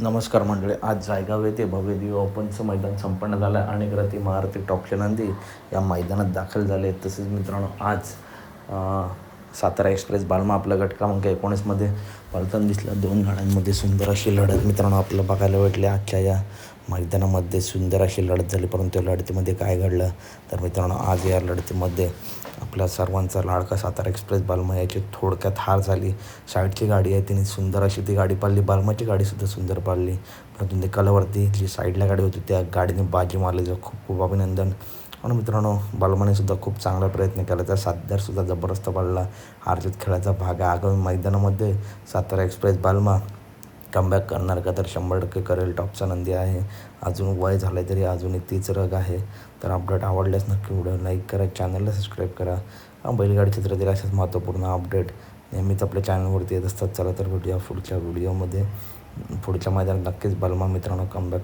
नमस्कार मंडळी. आज जायगाव येथे भव्य दिव्य ओपनचं मैदान संपन्न झालं आहे. अनेक रथी महारथी टॉपचे नंदी या मैदानात दाखल झाले आहेत. तसेच मित्रांनो, आज सातारा एक्सप्रेस बालमा आपल्या गट क्रमांक 19मध्ये पळताना दिसला. 2 गाड्यांमध्ये सुंदर अशी लढत मित्रांनो आपल्याला बघायला भेटली. आजच्या या मैदानामध्ये सुंदर अशी लढत झाली, परंतु या लढतीमध्ये काय घडलं तर मित्रांनो, आज या लढतीमध्ये आपला सर्वांचा लाडका सातारा एक्सप्रेस बालमा याची थोडक्यात हार झाली. साईडची गाडी आहे, तिने सुंदर अशी ती गाडी पाळली. बालमाची गाडीसुद्धा सुंदर पाळली, परंतु निकालावरती जी साईडला गाडी होती त्या गाडीने बाजी मारली. खूप खूप अभिनंदन. आणि मित्रांनो, बालमाने सुद्धा खूप चांगला प्रयत्न केला. त्या साथीदारसुद्धा जबरदस्त पाळला. हारजीत खेळाचा भाग आहे. आगामी मैदानामध्ये सातारा एक्सप्रेस बालमा कमबॅक करणार का, तर 100% करेल. टॉपचा नंदी आहे, अजून वय झालं आहे तरी अजूनही तीच रग आहे. तर अपडेट आवडल्यास नक्की व्हिडिओ लाईक करा, चॅनलला सबस्क्राईब करा. बैलगाडी क्षेत्रातील अशाच महत्त्वपूर्ण अपडेट नेहमीच आपल्या चॅनलवरती येत असतात. चला तर भेटूया पुढच्या व्हिडिओमध्ये. पुढच्या मैदानात नक्कीच बालमा मित्रांनो कमबॅक